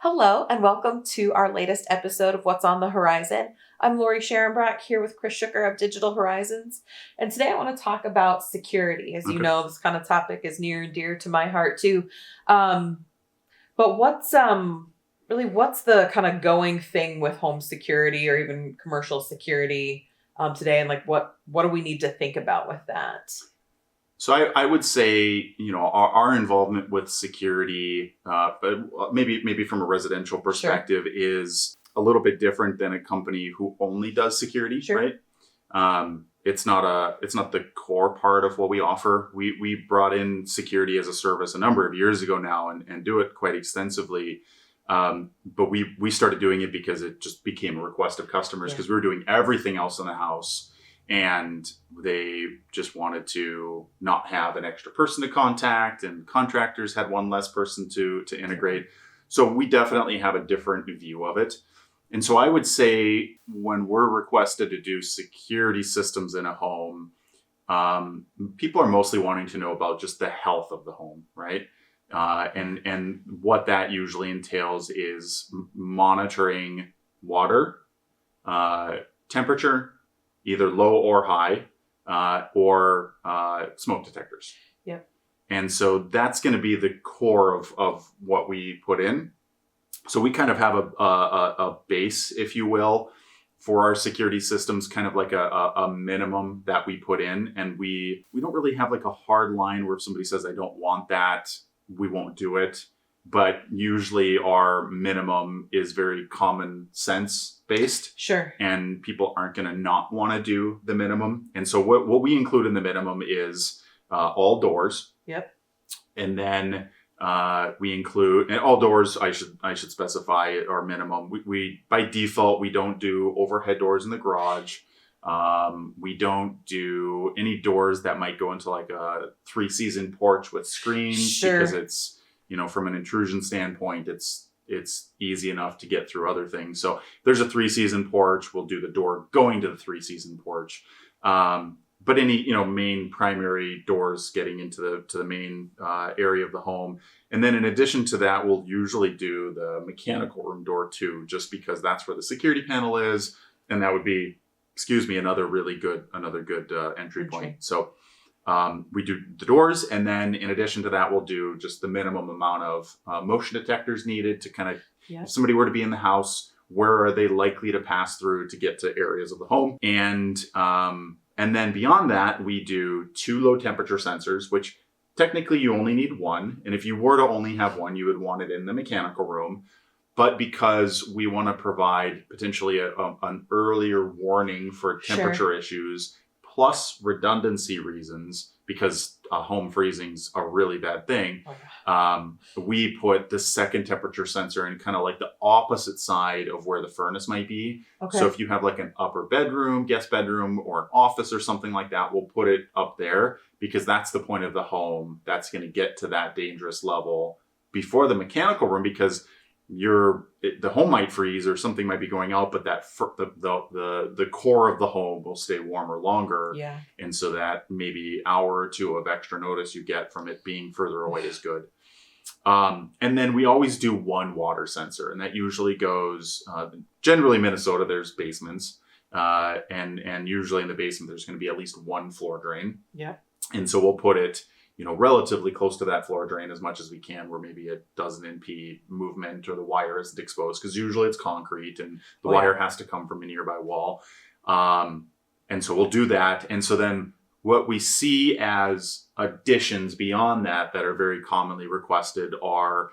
Hello, and welcome to our latest episode of What's on the Horizon. I'm Lori Sharonbrack here with Chris Schucker of Digital Horizons. And today I want to talk about security. As you know, this kind of topic is near and dear to my heart too. But what's the kind of going thing with home security or even commercial security today? And what do we need to think about with that? So I would say, our involvement with security, but maybe from a residential perspective, is a little bit different than a company who only does security, right? It's not the core part of what we offer. We brought in security as a service a number of years ago now and do it quite extensively. But we started doing it because it just became a request of customers because we were doing everything else in the house. And they just wanted to not have an extra person to contact, and contractors had one less person to integrate. So we definitely have a different view of it. And so I would say when we're requested to do security systems in a home, people are mostly wanting to know about just the health of the home, right? And what that usually entails is monitoring water, temperature, either low or high, or smoke detectors. Yep. And so that's going to be the core of what we put in. So we kind of have a base, if you will, for our security systems, kind of like a minimum that we put in. And we don't really have like a hard line where if somebody says, I don't want that, we won't do it. But usually our minimum is very common sense based. Sure. And people aren't going to not want to do the minimum. And so what we include in the minimum is all doors. Yep. And then we include, and all doors, I should specify our minimum. We by default, we don't do overhead doors in the garage. We don't do any doors that might go into like a 3-season porch with screens because it's, from an intrusion standpoint, it's easy enough to get through other things. So if there's a 3-season porch, we'll do the door going to the 3-season porch. But any, main primary doors getting into the main area of the home. And then in addition to that, we'll usually do the mechanical room door too, just because that's where the security panel is. And that would be, another good entry point. So we do the doors, and then in addition to that, we'll do just the minimum amount of motion detectors needed to kind of, if somebody were to be in the house, where are they likely to pass through to get to areas of the home? And then beyond that, we do 2 low temperature sensors, which technically you only need one. And if you were to only have one, you would want it in the mechanical room. But because we want to provide potentially an earlier warning for temperature issues, plus redundancy reasons, because home freezing's a really bad thing, we put the second temperature sensor in kind of like the opposite side of where the furnace might be. So if you have like an upper bedroom, guest bedroom, or an office or something like that, we'll put it up there because that's the point of the home that's going to get to that dangerous level before the mechanical room, because the home might freeze or something might be going out, but that the core of the home will stay warmer longer. Yeah. And so that maybe hour or two of extra notice you get from it being further away is good. And then we always do 1 water sensor, and that usually goes, generally Minnesota, there's basements, and usually in the basement, there's going to be at least 1 floor drain. Yeah. And so we'll put it, relatively close to that floor drain as much as we can, where maybe it doesn't impede movement or the wire isn't exposed, because usually it's concrete and the wire has to come from a nearby wall. And so we'll do that. And so then what we see as additions beyond that are very commonly requested are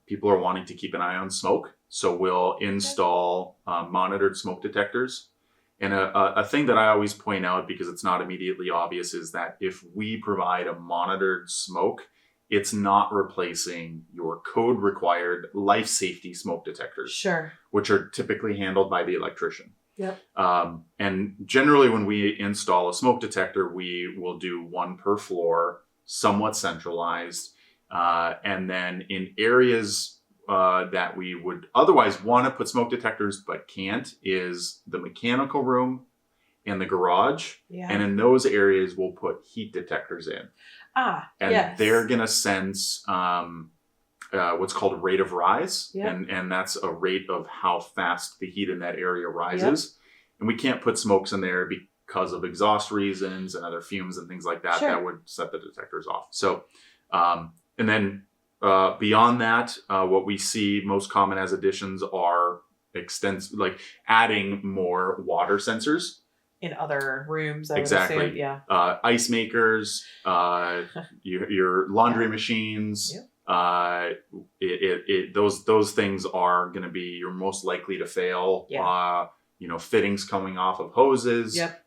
people are wanting to keep an eye on smoke. So we'll install monitored smoke detectors. And a thing that I always point out, because it's not immediately obvious, is that if we provide a monitored smoke, it's not replacing your code required life safety smoke detectors, which are typically handled by the electrician. Yep. And generally when we install a smoke detector, we will do 1 per floor, somewhat centralized. And then in areas that we would otherwise want to put smoke detectors but can't is the mechanical room and the garage. And in those areas, we'll put heat detectors in. And they're going to sense what's called rate of rise. Yep. And that's a rate of how fast the heat in that area rises. Yep. And we can't put smokes in there because of exhaust reasons and other fumes and things like that. Sure. That would set the detectors off. So, and then beyond that, what we see most common as additions are like adding more water sensors in other rooms. I exactly. would assume. Yeah. Ice makers, your laundry machines. Yep. Those things are going to be you're most likely to fail. Yeah. Fittings coming off of hoses. Yep.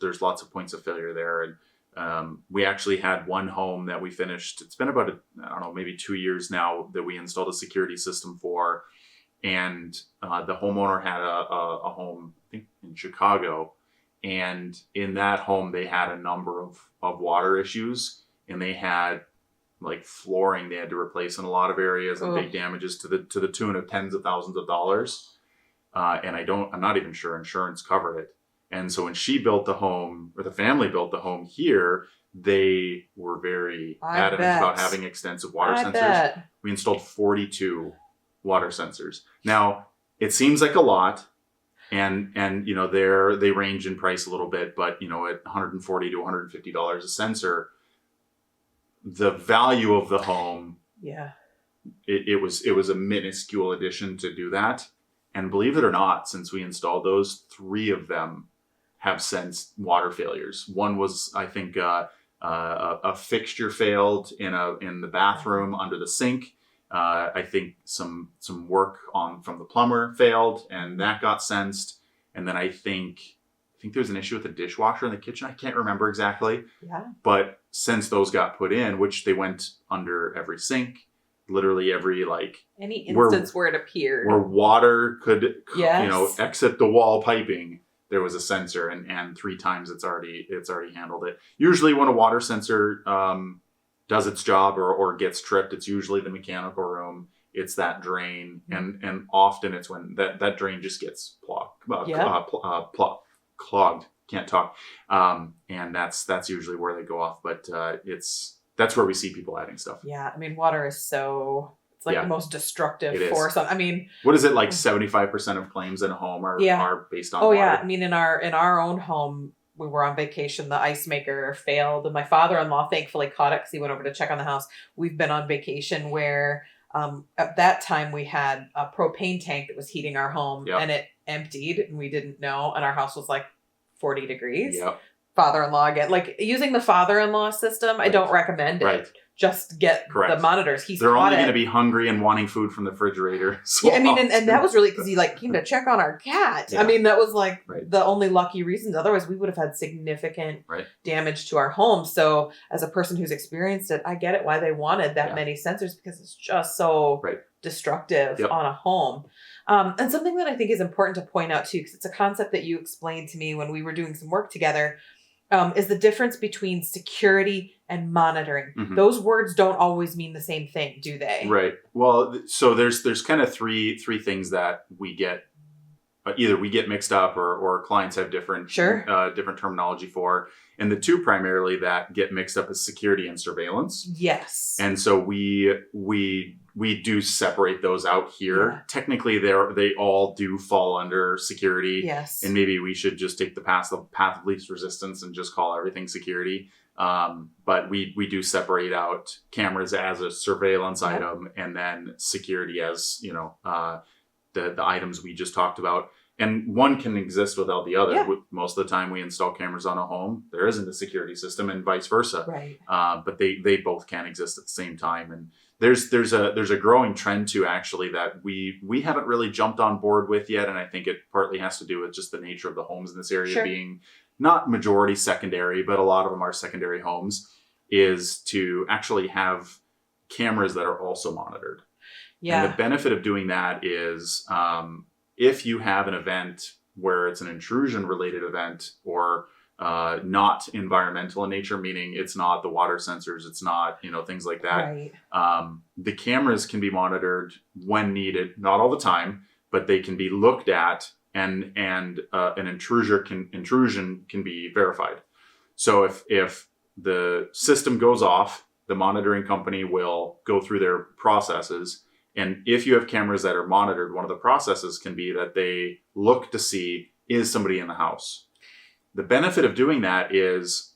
There's lots of points of failure there. And we actually had one home that we finished. It's been about maybe 2 years now that we installed a security system for. And the homeowner had a home, I think, in Chicago. And in that home, they had a number of water issues. And they had like flooring they had to replace in a lot of areas and big damages to the tune of tens of thousands of dollars. And I'm not even sure insurance covered it. And so when she built the home, or the family built the home here, they were very adamant about having extensive water sensors. Bet. We installed 42 water sensors. Now, it seems like a lot, and they range in price a little bit, but at $140 to $150 a sensor, the value of the home, it was a minuscule addition to do that. And believe it or not, since we installed those, 3 of them have sensed water failures. One was, I think, a fixture failed in the bathroom under the sink. I think some work from the plumber failed, and that got sensed. And then I think there's an issue with the dishwasher in the kitchen. I can't remember exactly. Yeah. But since those got put in, which they went under every sink, literally every any instance where it appeared, where water could exit the wall piping, there was a sensor, and 3 times it's already handled it. Usually when a water sensor does its job or gets tripped, it's usually the mechanical room. It's that drain, and often it's when that drain just gets clogged. Can't talk, and that's usually where they go off. But that's where we see people adding stuff. Yeah, I mean, water is the most destructive force. I mean, what is it, like 75% of claims in a home are based on? Oh water? Yeah, I mean, in our own home, we were on vacation. The ice maker failed, and my father-in-law thankfully caught it because he went over to check on the house. We've been on vacation where at that time we had a propane tank that was heating our home, and it emptied, and we didn't know, and our house was like 40 degrees. Yep. Father-in-law again, using the father-in-law system. I don't recommend it. Just get the monitors. They're only going to be hungry and wanting food from the refrigerator. So I mean, and that was really because he came to check on our cat. Yeah. I mean, that was the only lucky reasons. Otherwise, we would have had significant damage to our home. So as a person who's experienced it, I get it why they wanted that many sensors, because it's just so destructive on a home. And something that I think is important to point out too, because it's a concept that you explained to me when we were doing some work together, is the difference between security and monitoring. Mm-hmm. Those words don't always mean the same thing, do they? Right. Well, so there's kind of three things that we get, either we get mixed up or clients have different terminology for. And the 2 primarily that get mixed up is security and surveillance. Yes. And so we do separate those out here. Yeah. Technically, they all do fall under security. Yes. And maybe we should just take the path of least resistance and just call everything security. But we do separate out cameras as a surveillance item, and then security as the items we just talked about. And one can exist without the other. Yeah. Most of the time we install cameras on a home, there isn't a security system, and vice versa. Right. But they both can exist at the same time. And there's a growing trend too, actually, that we haven't really jumped on board with yet. And I think it partly has to do with just the nature of the homes in this area being not majority secondary, but a lot of them are secondary homes, is to actually have cameras that are also monitored. Yeah. And the benefit of doing that is, if you have an event where it's an intrusion related event, or not environmental in nature, meaning it's not the water sensors, it's not, things like that. Right. The cameras can be monitored when needed, not all the time, but they can be looked at, and an intrusion can be verified. So if the system goes off the monitoring company will go through their processes. And if you have cameras that are monitored, one of the processes can be that they look to see, is somebody in the house? The benefit of doing that is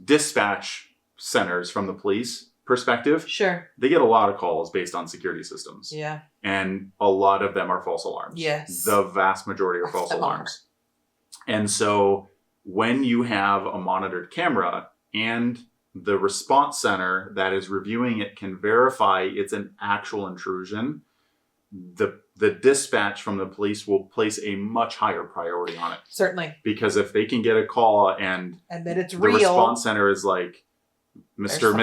dispatch centers from the police perspective. Sure. They get a lot of calls based on security systems. Yeah. And a lot of them are false alarms. Yes. The vast majority are false alarms. And so when you have a monitored camera and the response center that is reviewing it can verify it's an actual intrusion, the dispatch from the police will place a much higher priority on it. Certainly. Because if they can get a call and that it's the real, response center is like, Mr. and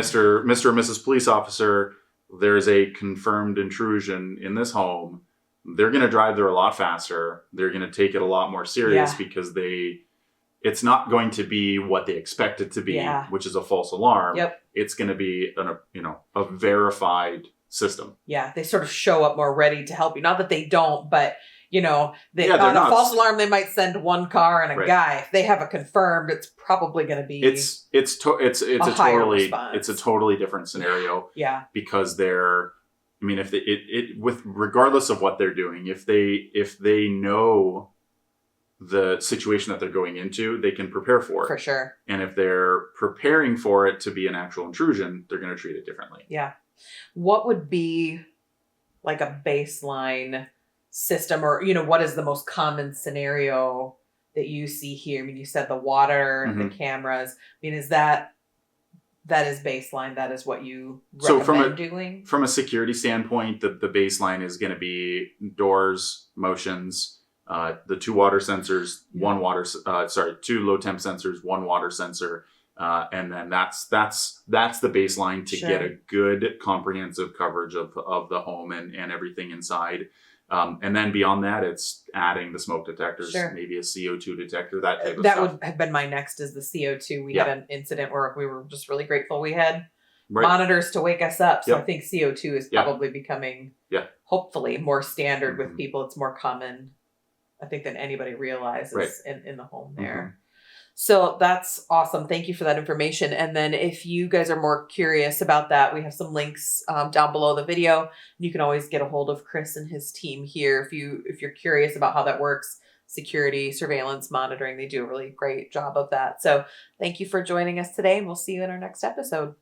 Mrs. Police Officer, there's a confirmed intrusion in this home. They're going to drive there a lot faster. They're going to take it a lot more serious because it's not going to be what they expect it to be, which is a false alarm. Yep. It's going to be a verified system. Yeah. They sort of show up more ready to help you. Not that they don't, but on a false alarm, they might send one car and a guy. If they have a confirmed, it's probably going to be it's a totally different scenario. Yeah. Because with regardless of what they're doing, if they know the situation that they're going into, they can prepare for it. For sure. And if they're preparing for it to be an actual intrusion, they're going to treat it differently. Yeah. What would be like a baseline system, or what is the most common scenario that you see here? I mean, you said the water and the cameras. I mean, is that is baseline? That is what you recommend doing? From a security standpoint, the baseline is going to be doors, motions, the 2 water sensors, 2 low temp sensors, 1 water sensor. And then that's the baseline to get a good comprehensive coverage of the home and everything inside. And then beyond that, it's adding the smoke detectors, maybe a CO2 detector, that type of stuff. That would have been my next, is the CO2. We had an incident where we were just really grateful we had monitors to wake us up. So I think CO2 is probably becoming, hopefully, more standard with people. It's more common, I think, than anybody realizes in the home there. So that's awesome. Thank you for that information. And then if you guys are more curious about that, we have some links down below the video. You can always get a hold of Chris and his team here if you're curious about how that works. Security, surveillance, monitoring, they do a really great job of that. So thank you for joining us today, and we'll see you in our next episode.